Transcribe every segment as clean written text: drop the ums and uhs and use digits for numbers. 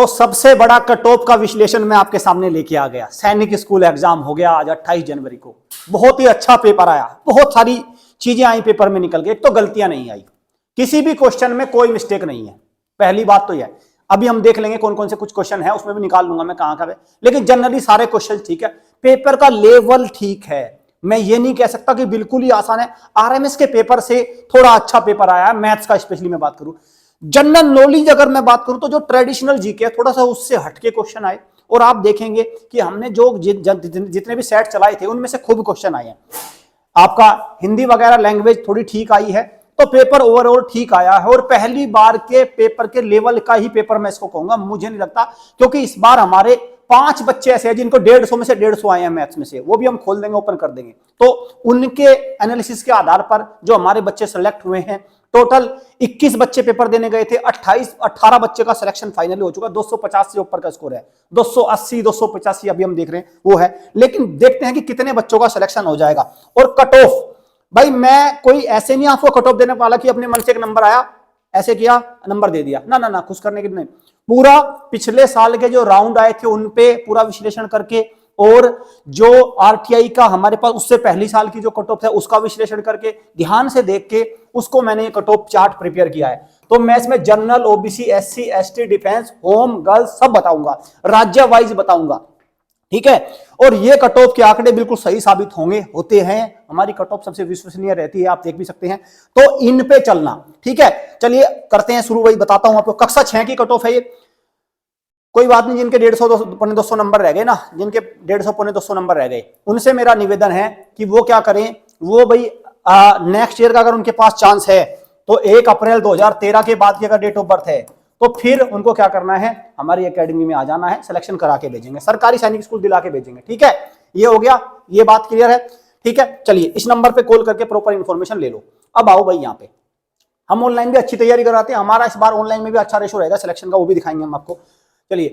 तो सबसे बड़ा कट ऑफ का विश्लेषण मैं आपके सामने लेके आ गया। सैनिक स्कूल एग्जाम हो गया आज 28 जनवरी को। बहुत ही अच्छा पेपर आया, बहुत सारी चीजें आई पेपर में निकल के। एक तो गलतियां नहीं आई, किसी भी क्वेश्चन में कोई मिस्टेक नहीं है, पहली बात तो यह है। अभी हम देख लेंगे कौन कौन से कुछ क्वेश्चन है, उसमें भी निकाल लूंगा मैं कहां का है, लेकिन जनरली सारे क्वेश्चन ठीक है। पेपर का लेवल ठीक है, मैं ये नहीं कह सकता कि बिल्कुल ही आसान है। आरएमएस के पेपर से थोड़ा अच्छा पेपर आया है, मैथ्स का स्पेशली मैं बात करूं। जनरल नॉलेज अगर मैं बात करूं तो जो ट्रेडिशनल जीके है थोड़ा सा उससे हटके क्वेश्चन आए, और आप देखेंगे कि हमने जो जितने भी सेट चलाए थे उनमें से खूब क्वेश्चन आए हैं। आपका हिंदी वगैरह लैंग्वेज थोड़ी ठीक आई है, तो पेपर ओवरऑल ठीक आया है। और पहली बार के पेपर के लेवल का ही पेपर मैं इसको कहूंगा, मुझे नहीं लगता, क्योंकि इस बार हमारे 5 बच्चे ऐसे हैं जिनको 150 में से 150 आए हैं मैथ्स में से, वो भी हम खोल देंगे, ओपन कर देंगे। तो उनके एनालिसिस के आधार पर जो हमारे बच्चे सेलेक्ट हुए हैं, टोटल 21 बच्चे पेपर देने गए थे, 18 बच्चे का सिलेक्शन फाइनली हो चुका। 250 से ऊपर का स्कोर है, 280 285 अभी हम देख रहे हैं वो है। लेकिन देखते हैं कि कितने बच्चों का सिलेक्शन हो जाएगा। और कट ऑफ, भाई मैं कोई ऐसे नहीं आपको कट ऑफ देने वाला कि अपने मन से एक नंबर आया ऐसे किया नंबर दे दिया, ना ना ना, खुश करने की नहीं। पूरा पिछले साल के जो राउंड आए थे उन पे पूरा विश्लेषण करके, और जो आरटीआई का हमारे पास उससे पहली साल की जो कट ऑफ है उसका विश्लेषण करके, ध्यान से देख के उसको मैंने ये कट ऑफ चार्ट प्रिपेयर किया है। तो मैं इसमें general, OBC, SC, ST, defence, home, girls सब बताऊंगा, राज्य वाइज बताऊंगा, ठीक है। और ये कट ऑफ के आंकड़े बिल्कुल सही साबित होते हैं। हमारी कट ऑफ सबसे विश्वसनीय रहती है, आप देख भी सकते हैं, तो इन पे चलना, ठीक है। चलिए करते हैं शुरू, वही बताता हूं आपको। कक्षा 6 की कट ऑफ है ये, कोई बात नहीं, जिनके 150 पौने 200 नंबर रह गए ना, जिनके 150 पौने 200 नंबर रह गए, उनसे मेरा निवेदन है कि वो क्या करें, वो भाई नेक्स्ट ईयर का अगर उनके पास चांस है तो 1 अप्रैल 2013 के बाद की अगर डेट ऑफ बर्थ है तो फिर उनको क्या करना है, हमारी एकेडमी में आ जाना है, सिलेक्शन करा के भेजेंगे, सरकारी सैनिक स्कूल दिला के भेजेंगे, ठीक है। ये हो गया, ये बात क्लियर है, ठीक है। चलिए इस नंबर पे कॉल करके प्रॉपर इंफॉर्मेशन ले लो। अब आओ भाई, यहाँ पे हम ऑनलाइन भी अच्छी तैयारी कराते हैं, हमारा इस बार ऑनलाइन में भी अच्छा रेशो रहेगा सिलेक्शन का, वो भी दिखाएंगे हम आपको। चलिए,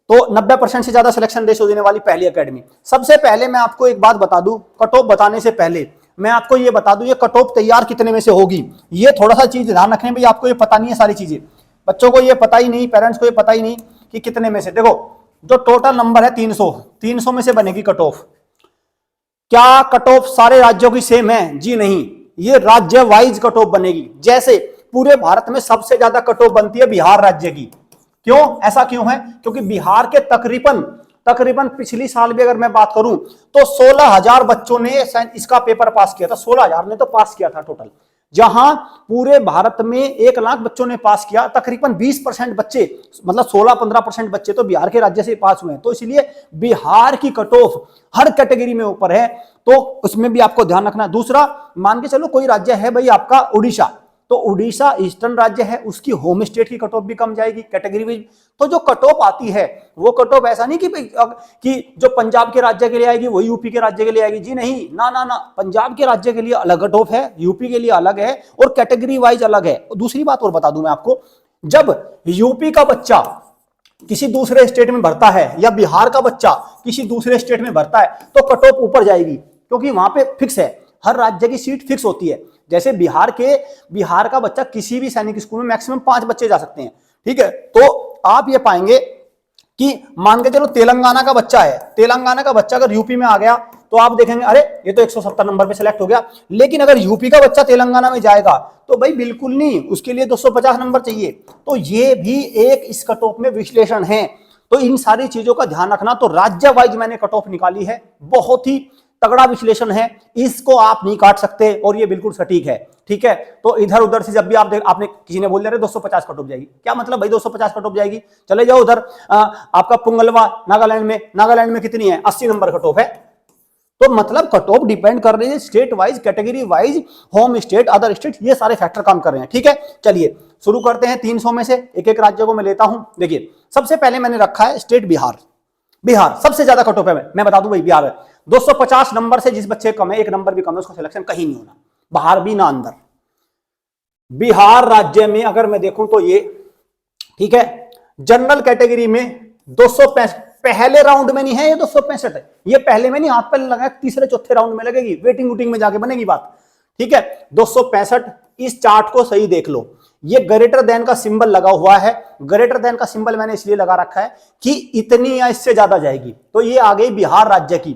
तो 90% से ज्यादा सिलेक्शन रेशो देने वाली पहली एकेडमी। सबसे पहले मैं आपको एक बात बता दूं, कट ऑफ बताने से पहले मैं आपको ये बता दूं, ये कट ऑफ तैयार कितने में से होगी। ये थोड़ा सा चीज ध्यान रखें भाई, आपको ये पता नहीं है सारी चीजें, बच्चों को ये पता ही नहीं, पेरेंट्स को ये पता ही नहीं कि कितने में से। देखो जो टोटल नंबर है 300 में से बनेगी कट ऑफ। क्या कट ऑफ सारे राज्यों की सेम है? जी नहीं, ये राज्य वाइज कट ऑफ बनेगी। जैसे पूरे भारत में सबसे ज्यादा कट ऑफ बनती है बिहार राज्य की। क्यों, ऐसा क्यों है? क्योंकि बिहार के तकरीबन पिछली साल भी अगर मैं बात करूं तो 16,000 बच्चों ने इसका पेपर पास किया था। 16,000 ने तो पास किया था टोटल, जहां पूरे भारत में 1 लाख बच्चों ने पास किया, तकरीबन 20% बच्चे, मतलब 16-15% बच्चे तो बिहार के राज्य से पास हुए हैं। तो इसलिए बिहार की कट ऑफ हर कैटेगरी में ऊपर है, तो उसमें भी आपको ध्यान रखना। दूसरा, मान के चलो कोई राज्य है भाई आपका उड़ीसा, तो उड़ीसा ईस्टर्न राज्य है, उसकी होम स्टेट की कट ऑफ भी कम जाएगी कैटेगरी वाइज। तो जो कट ऑफ आती है वो कट ऑफ ऐसा नहीं कि जो पंजाब के राज्य के लिए आएगी वो यूपी के राज्य के लिए आएगी, जी नहीं, ना ना ना, पंजाब के राज्य के लिए अलग कट ऑफ है, यूपी के लिए अलग है, और कैटेगरी वाइज अलग है। दूसरी बात और बता दूं मैं आपको, जब यूपी का बच्चा किसी दूसरे स्टेट में भरता है या बिहार का बच्चा किसी दूसरे स्टेट में भरता है तो कट ऑफ ऊपर जाएगी, क्योंकि वहां पे फिक्स है, हर राज्य की सीट फिक्स होती है। जैसे बिहार का बच्चा किसी भी सैनिक स्कूल में मैक्सिमम 5 बच्चे जा सकते हैं, ठीक है। तो आप ये पाएंगे कि मान के चलो तेलंगाना का बच्चा है, तेलंगाना का बच्चा अगर यूपी में आ गया तो आप देखेंगे अरे ये तो 170 नंबर पे सिलेक्ट हो गया। लेकिन अगर यूपी का बच्चा तेलंगाना में जाएगा तो भाई बिल्कुल नहीं, उसके लिए 250 नंबर चाहिए। तो ये भी एक इस कट ऑफ में विश्लेषण है। तो इन सारी चीजों का ध्यान रखना। तो राज्य वाइज मैंने कट ऑफ निकाली है, बहुत ही तगड़ा विश्लेषण है, इसको आप नहीं काट सकते, और ये बिल्कुल सटीक है, ठीक है। तो इधर उधर से जब भी आपने किसी ने बोल दिया 250 कट ऑफ जाएगी, क्या मतलब भाई 250 कट ऑफ जाएगी? चले जाओ उधर आपका पुंगलवा नागालैंड में कितनी है? 80 नंबर कट ऑफ है। तो मतलब कट ऑफ डिपेंड कर रही है state wise, category wise, home state, other state, ये सारे फैक्टर काम कर रहे हैं, ठीक है। चलिए शुरू करते हैं। 300 में से एक एक राज्य को मैं लेता हूं। देखिए सबसे पहले मैंने रखा है स्टेट बिहार सबसे ज्यादा कट ऑफ है। मैं बता दूं भाई, बिहार है 250 नंबर से जिस बच्चे कम है, 1 नंबर भी कम है, उसका सिलेक्शन कहीं नहीं होना, बाहर भी ना अंदर। बिहार राज्य में अगर मैं देखूं तो ये, ठीक है, जनरल कैटेगरी में 265, पहले राउंड में नहीं है ये 265 है, ये पहले में नहीं, हाथ पे लगा, तीसरे चौथे राउंड में लगेगी, वेटिंग वूटिंग में जाके बनेगी बात, ठीक है। 265, इस चार्ट को सही देख लो, ये ग्रेटर देन का सिंबल लगा हुआ है। ग्रेटर देन का सिंबल मैंने इसलिए लगा रखा है कि इतनी या इससे ज्यादा जाएगी। तो ये आ गई बिहार राज्य की।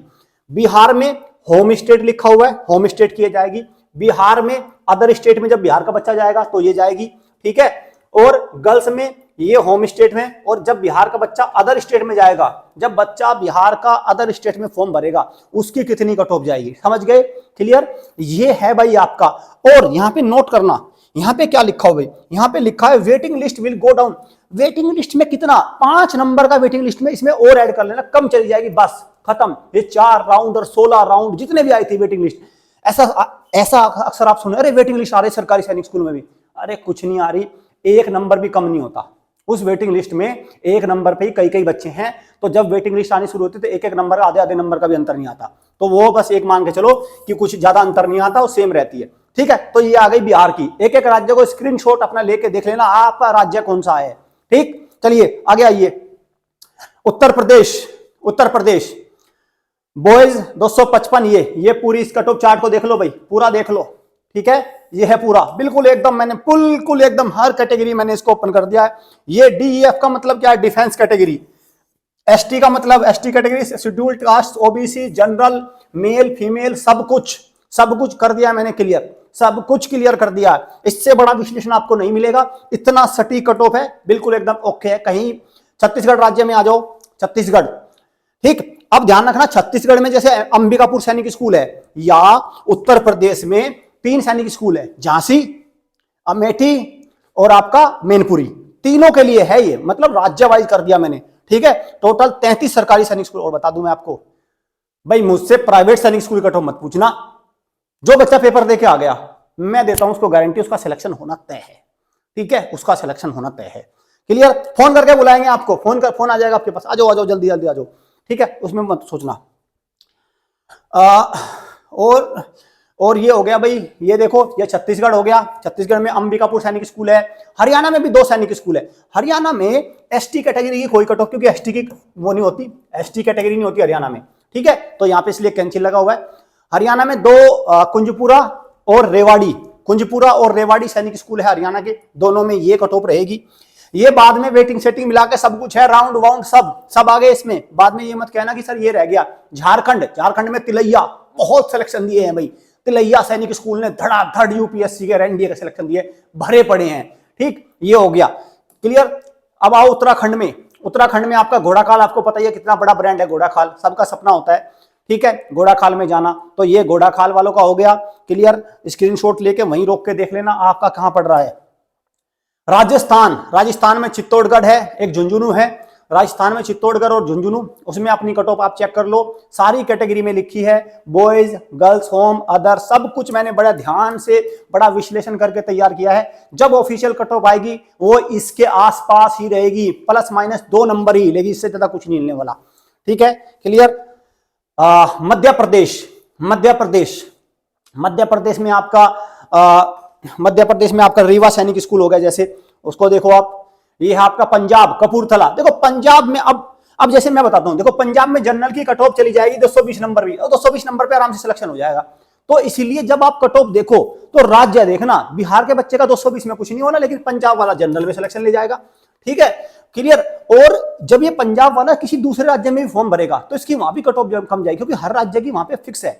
बिहार में होम स्टेट लिखा हुआ है, होम स्टेट की जाएगी। बिहार में अदर स्टेट में जब बिहार का बच्चा जाएगा तो ये जाएगी, ठीक है। और गर्ल्स में ये होम स्टेट में, और जब बिहार का बच्चा अदर स्टेट में जाएगा, जब बच्चा बिहार का अदर स्टेट में फॉर्म भरेगा उसकी कितनी कट ऑफ जाएगी, समझ गए? क्लियर? ये है भाई आपका। और यहां पे नोट करना, यहां पे क्या लिखा हो भाई, यहां पे लिखा है waiting list will go down. Waiting list में कितना, 5 नंबर का वेटिंग लिस्ट में, इसमें और ऐड कर लेना, कम चली जाएगी, बस खत्म। ये 4 राउंड और 16 राउंड जितने भी आई थी वेटिंग लिस्ट, ऐसा अक्सर आप सुने, अरे वेटिंग लिस्ट आ रही सरकारी सैनिक स्कूल में भी। अरे कुछ नहीं आ रही, 1 नंबर भी कम नहीं होता उस वेटिंग लिस्ट में। 1 नंबर पे ही कई कई बच्चे हैं, तो जब वेटिंग लिस्ट आनी शुरू होती है तो 1-1 नंबर का, आधे नंबर का भी अंतर नहीं आता। तो वो बस एक मान के चलो कि कुछ ज्यादा अंतर नहीं आता, वो सेम रहती है, ठीक है। तो ये आ गई बिहार की। एक एक राज्य को स्क्रीनशॉट अपना लेके देख लेना आपका राज्य कौन सा है, ठीक। चलिए आगे आइए। उत्तर प्रदेश, उत्तर प्रदेश बॉयज 255, ये पूरी इस कट ऑफ चार्ट को देख लो भाई, पूरा देख लो, ठीक है। ये है पूरा बिल्कुल एकदम, मैंने बिल्कुल एकदम हर कैटेगरी मैंने इसको ओपन कर दिया है। ये DEF का मतलब क्या है, डिफेंस कैटेगरी। ST का मतलब ST category, scheduled caste, OBC, general, male female, सब कुछ कर दिया मैंने क्लियर, सब कुछ क्लियर कर दिया। इससे बड़ा विश्लेषण आपको नहीं मिलेगा, इतना सटीक कट ऑफ है, बिल्कुल एकदम ओके है। कहीं छत्तीसगढ़ राज्य में आ जाओ, छत्तीसगढ़, ठीक। अब ध्यान रखना, छत्तीसगढ़ में जैसे अंबिकापुर सैनिक स्कूल है, या उत्तर प्रदेश में 3 सैनिक स्कूल है, झांसी, अमेठी और आपका मैनपुरी, तीनों के लिए है ये, मतलब राज्य वाइज कर दिया मैंने, ठीक है। टोटल 33 सरकारी सैनिक स्कूल। और बता दूं मैं आपको भाई, मुझसे प्राइवेट सैनिक स्कूल कट ऑफ मत पूछना। जो बच्चा पेपर दे के आ गया, मैं देता हूं उसको गारंटी, उसका सिलेक्शन होना तय है, ठीक है, उसका सिलेक्शन होना तय है। क्लियर? फोन करके बुलाएंगे आपको, फोन आ जाएगा आपके पास, आ जाओ जल्दी जल्दी आ जाओ, ठीक है, उसमें मत सोचना। और ये हो गया भाई, ये देखो, ये छत्तीसगढ़ हो गया। छत्तीसगढ़ में अंबिकापुर सैनिक स्कूल है। हरियाणा में भी 2 सैनिक स्कूल है। हरियाणा में ST कैटेगरी की कोई कट ऑफ, क्योंकि ST की वो नहीं होती, ST कैटेगरी नहीं होती हरियाणा में, ठीक है। तो यहाँ पे इसलिए कैंसिल लगा हुआ है। हरियाणा में 2 कुंजपुरा और रेवाड़ी, कुंजपुरा और रेवाड़ी सैनिक स्कूल है हरियाणा के, दोनों में ये कट ऑफ रहेगी। ये बाद में वेटिंग सेटिंग मिला के सब कुछ है, राउंड वाउंड सब आ गए इसमें। बाद में ये मत कहना कि सर ये रह गया। झारखंड में तिलैया, बहुत सिलेक्शन दिए हैं भाई, तिलैया सैनिक स्कूल ने धड़ाधड़ UPSC के NDA का सिलेक्शन दिए, भरे पड़े हैं, ठीक। ये हो गया क्लियर। अब आओ उत्तराखंड में। उत्तराखंड में आपका घोड़ाखाल, आपको पता ही है कितना बड़ा ब्रांड है घोड़ाखाल, सबका सपना होता है, ठीक है, घोड़ाखाल में जाना। तो ये घोड़ाखाल वालों का हो गया क्लियर। स्क्रीनशॉट लेके वहीं रोक के देख लेना आपका कहां पड़ रहा है। राजस्थान में चित्तौड़गढ़ है, एक झुंझुनू है। राजस्थान में चित्तौड़गढ़ और झुंझुनू, उसमें अपनी कट ऑफ आप चेक कर लो, सारी कैटेगरी में लिखी है, बॉयज, गर्ल्स, होम, अदर, सब कुछ मैंने बड़ा ध्यान से, बड़ा विश्लेषण करके तैयार किया है। जब ऑफिशियल कट ऑफ आएगी वो इसके आसपास ही रहेगी, प्लस माइनस 2 नंबर ही लेगी, इससे ज्यादा कुछ नहीं मिलने वाला, ठीक है, क्लियर। मध्य प्रदेश में आपका रीवा सैनिक स्कूल हो गया, जैसे उसको देखो आप। ये है आपका पंजाब, कपूरथला। देखो पंजाब में अब जैसे मैं बताता हूं, देखो पंजाब में जनरल की कट ऑफ चली जाएगी 220 नंबर भी, और 220 नंबर पे आराम से सिलेक्शन हो जाएगा। तो इसीलिए जब आप कट ऑफ देखो तो राज्य देखना, बिहार के बच्चे का 220 में कुछ नहीं होना, लेकिन पंजाब वाला जनरल में सिलेक्शन ले जाएगा, ठीक है, क्लियर। और जब ये पंजाब वाला किसी दूसरे राज्य में भी फॉर्म भरेगा तो इसकी वहां भी कट ऑफ कम जाएगी, क्योंकि हर राज्य की वहां पे फिक्स है,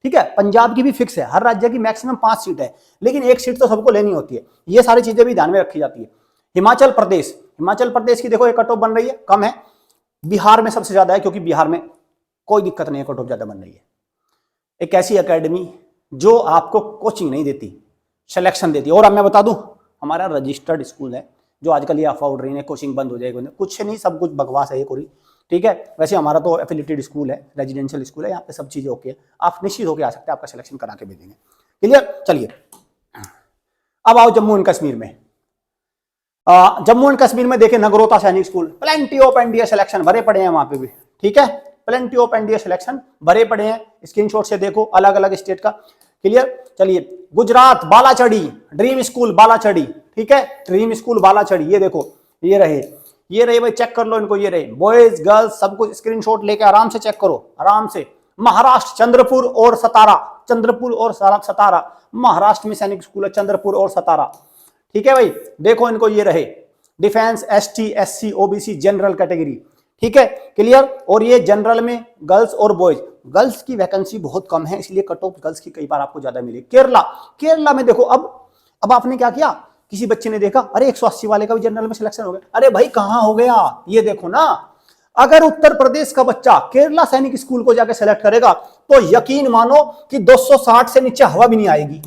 ठीक है। पंजाब की भी फिक्स है, हर राज्य की मैक्सिमम 5 सीट है, लेकिन 1 सीट तो सबको लेनी होती है। ये सारी चीजें भी ध्यान में रखी जाती है। हिमाचल प्रदेश की देखो एक कट ऑफ बन रही है, कम है। बिहार में सबसे ज्यादा है, क्योंकि बिहार में कोई दिक्कत नहीं है, कट ऑफ ज्यादा बन रही है। एक ऐसी एकेडमी जो आपको कोचिंग नहीं देती, सिलेक्शन देती है। और अब मैं बता दूं, हमारा रजिस्टर्ड स्कूल है, जो आजकल ये अफवाह उड़ रही है कोचिंग बंद हो जाएगी, कुछ नहीं, सब कुछ बकवास है ये पूरी, ठीक है। वैसे हमारा तो एफिलिएटेड स्कूल है, रेजिडेंशियल स्कूल है, यहाँ पे सब चीजें ओके है, आप निश्चित होकर आ सकते हैं, आपका सिलेक्शन करा के भेजेंगे, क्लियर। चलिए अब आओ जम्मू एंड कश्मीर में। जम्मू एंड कश्मीर में देखें, नगरोटा सैनिक school, plenty of NDA selection भरे पड़े हैं वहां पे भी, ठीक है, प्लेंटी ऑफ NDA सिलेक्शन भरे पड़े हैं। स्क्रीनशॉट से देखो, अलग अलग स्टेट का, क्लियर। चलिए गुजरात, बालाचड़ी ड्रीम स्कूल बालाचड़ी, ठीक है, ड्रीम स्कूल बालाचड़ी, ये देखो, ये रहे भाई, चेक कर लो इनको, ये रहे, बॉयज गर्ल्स सब कुछ स्क्रीनशॉट लेके आराम से चेक करो, आराम से। महाराष्ट्र, चंद्रपुर और सतारा, महाराष्ट्र में सैनिक स्कूल है, चंद्रपुर और सतारा, ठीक है भाई, देखो इनको, ये रहे defence, ST, SC, OBC, general category, ठीक है, क्लियर। और ये जनरल में गर्ल्स और बॉयज, गर्ल्स की वैकेंसी बहुत कम है, इसलिए कट ऑफ गर्ल्स की कई बार आपको ज्यादा मिली। केरला, केरला में देखो, अब आपने क्या किया, किसी बच्चे ने देखा अरे 180 वाले का भी जनरल में सिलेक्शन हो गया, अरे भाई कहां हो गया, ये देखो ना। अगर उत्तर प्रदेश का बच्चा केरला सैनिक स्कूल को जाकर सेलेक्ट करेगा तो यकीन मानो कि 260 से नीचे हवा भी नहीं आएगी।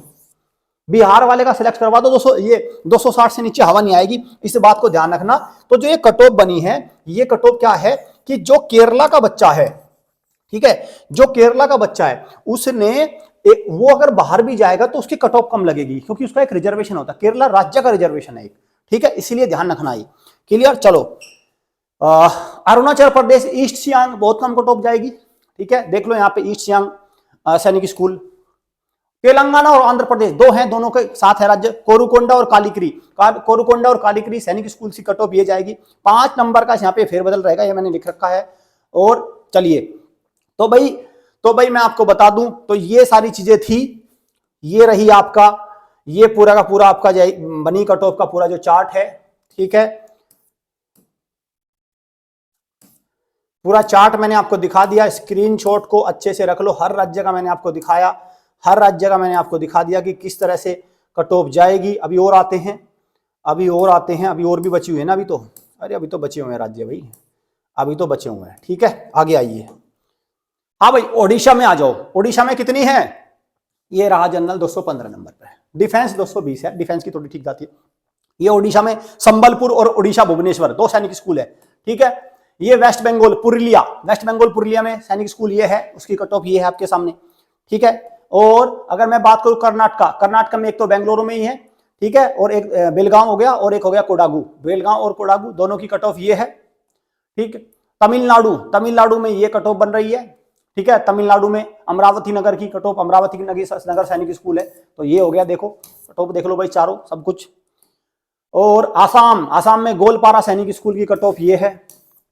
बिहार वाले का सिलेक्ट करवा दो 260 से नीचे हवा नहीं आएगी, इस बात को ध्यान रखना। तो जो ये कट ऑफ बनी है, ये कट ऑफ क्या है कि जो केरला का बच्चा है, ठीक है, जो केरला का बच्चा है उसने वो अगर बाहर भी जाएगा तो उसकी कट ऑफ कम लगेगी, क्योंकि उसका एक रिजर्वेशन होता है, केरला राज्य का रिजर्वेशन है एक, ठीक है, इसीलिए ध्यान रखना है। क्लियर। चलो अरुणाचल प्रदेश ईस्ट सियांग बहुत कम कट ऑफ जाएगी, ठीक है, देख लो यहाँ पे ईस्ट सियांग सैनिक स्कूल। तेलंगाना और आंध्र प्रदेश दो हैं, दोनों के साथ है राज्य, कोरुकोंडा और कालीकरी, कोरुकोंडा और कालीकरी सैनिक स्कूल की कट ऑफ ये जाएगी। 5 नंबर का यहाँ पे फेरबदल रहेगा, ये मैंने लिख रखा है। और चलिए तो भाई मैं आपको बता दूं, तो ये सारी चीजें थी, ये रही आपका, ये पूरा का पूरा आपका बनी कट ऑफ का पूरा जो चार्ट है, ठीक है, पूरा चार्ट मैंने आपको दिखा दिया। स्क्रीनशॉट को अच्छे से रख लो, हर राज्य का मैंने आपको दिखाया, हर राज्य का मैंने आपको दिखा दिया कि किस तरह से कट ऑफ जाएगी। अभी और आते हैं, अभी और भी बची हुई है ना, अभी तो, अरे अभी तो बचे हुए हैं राज्य भाई, अभी तो बचे हुए हैं, ठीक है, आगे आइए। हाँ भाई, ओडिशा में आ जाओ। ओडिशा में कितनी है, ये रहा जनरल 215 नंबर पर है, डिफेंस 220 है, डिफेंस की थोड़ी ठीक जाती है। ये ओडिशा में संबलपुर और ओडिशा भुवनेश्वर 2 सैनिक स्कूल है, ठीक है। ये वेस्ट बंगाल पुरुलिया में सैनिक स्कूल ये है, उसकी कट ऑफ ये है आपके सामने, ठीक है। और अगर मैं बात करूं कर्नाटका में एक तो बेंगलुरु में ही है, ठीक है, और एक बेलगांव हो गया और एक हो गया कोडागू, बेलगांव और कोडागू दोनों की कट ऑफ ये है, ठीक है। तमिलनाडु में ये कट ऑफ बन रही है, ठीक है। तमिलनाडु में अमरावती नगर की कट ऑफ, अमरावती नगर सैनिक स्कूल है, तो ये हो गया, देखो कट ऑफ देख लो भाई चारों सब कुछ। और आसाम में गोलपारा सैनिक स्कूल की कट ऑफ ये है,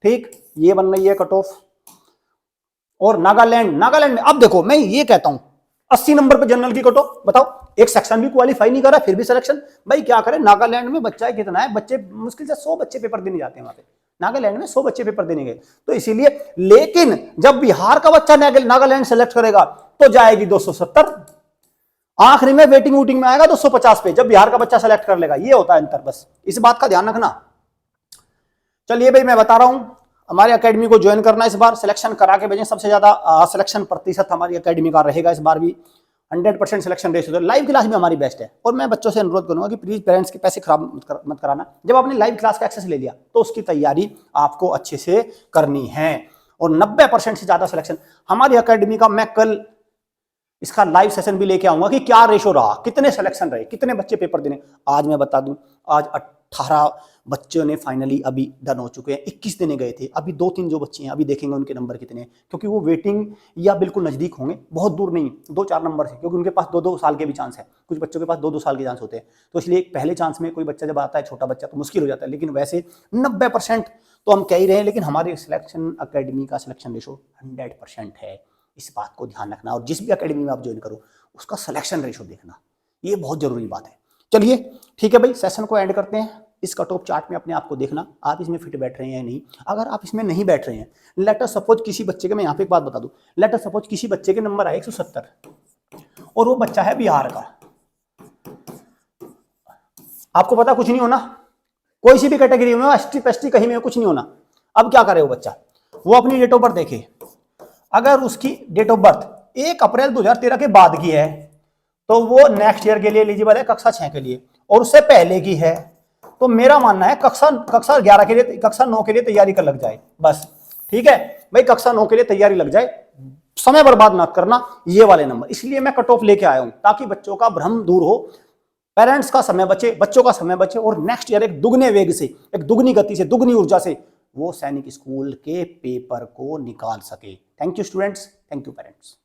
ठीक, ये बन रही है कट ऑफ। और नागालैंड में अब देखो, मैं ये कहता हूं 80 नंबर पे जनरल की कट ऑफ, बताओ, एक सेक्शन भी क्वालिफाई नहीं कर रहा फिर भी सिलेक्शन, भाई क्या करें। नागालैंड में बच्चा है कितना है, बच्चे मुश्किल से 100 बच्चे पेपर देने जाते हैं वहां पे, नागालैंड में 100 बच्चे पेपर देने गए, तो इसीलिए। लेकिन जब बिहार का बच्चा नागालैंड सेलेक्ट करेगा तो जाएगी 270, आखिरी में वेटिंग वूटिंग में आएगा 250 पे, जब बिहार का बच्चा सेलेक्ट कर लेगा, ये होता है अंतर, बस इस बात का ध्यान रखना। चलिए भाई, मैं बता रहा हूं, हमारी एकेडमी को ज्वाइन करना, इस बार सिलेक्शन करा के भेजें, सबसे ज्यादा सिलेक्शन प्रतिशत हमारी एकेडमी का रहेगा इस बार भी, 100% सिलेक्शन रेशियो। लाइव क्लास भी हमारी बेस्ट है, और मैं बच्चों से अनुरोध करूंगा कि प्लीज पेरेंट्स के पैसे खराब मत कराना। जब आपने लाइव क्लास का एक्सेस ले लिया तो उसकी तैयारी आपको अच्छे से करनी है, और 90% से ज्यादा सिलेक्शन हमारी एकेडमी का। मैं कल इसका लाइव सेशन भी लेके आऊंगा कि क्या रेशो रहा, कितने सिलेक्शन रहे, कितने बच्चे पेपर देने। आज मैं बता दूं, आज 18 बच्चों ने फाइनली अभी डन हो चुके हैं, 21 देने गए थे, अभी 2-3 जो बच्चे हैं अभी देखेंगे उनके नंबर कितने हैं, क्योंकि वो वेटिंग या बिल्कुल नजदीक होंगे, बहुत दूर नहीं, 2-4 नंबर से, क्योंकि उनके पास 2-2 साल के भी चांस है, कुछ बच्चों के पास 2-2 साल के चांस होते हैं, तो इसलिए पहले चांस में कोई बच्चा जब आता है, छोटा बच्चा, तो मुश्किल हो जाता है। लेकिन वैसे 90% तो हम कह ही रहे हैं, लेकिन हमारी सिलेक्शन अकेडमी का सिलेक्शन रेशो 100% है, इस बात को ध्यान रखना। और जिस भी अकेडमी में आप ज्वाइन करो उसका सिलेक्शन रेशो देखना, ये बहुत जरूरी बात है। चलिए ठीक है भाई, सेशन को एंड करते हैं। इस कट ऑफ चार्ट में अपने आप को देखना, आप इसमें फिट बैठ रहे हैं या नहीं। अगर आप इसमें नहीं बैठ रहे हैं, लेटर सपोज किसी बच्चे के, मैं यहाँ पे एक बात बता दूं, लेटर सपोज किसी बच्चे के नंबर आए 170 और वो बच्चा है बिहार का, आपको पता कुछ नहीं होना, कोई सी भी कैटेगरी में, एसटी पेस्टी कहीं में कुछ नहीं होना। अब क्या करे वो बच्चा, वो अपनी डेट ऑफ बर्थ देखे, अगर उसकी डेट ऑफ बर्थ 1 अप्रैल 2013 के बाद की है तो वो नेक्स्ट ईयर के लिए एलिजिबल है, कक्षा 6 के लिए, और उससे पहले की है तो मेरा मानना है कक्षा 11 के लिए, कक्षा 9 के लिए तैयारी कर लग जाए बस, ठीक है भाई, कक्षा 9 के लिए तैयारी लग जाए, समय बर्बाद ना करना ये वाले नंबर। इसलिए मैं कट ऑफ लेके आया हूं, ताकि बच्चों का भ्रम दूर हो, पेरेंट्स का समय बचे, बच्चों का समय बचे, और नेक्स्ट ईयर एक दुगने वेग से, एक दुगनी गति से, दुगनी ऊर्जा से वो सैनिक स्कूल के पेपर को निकाल सके। Thank you students, thank you parents.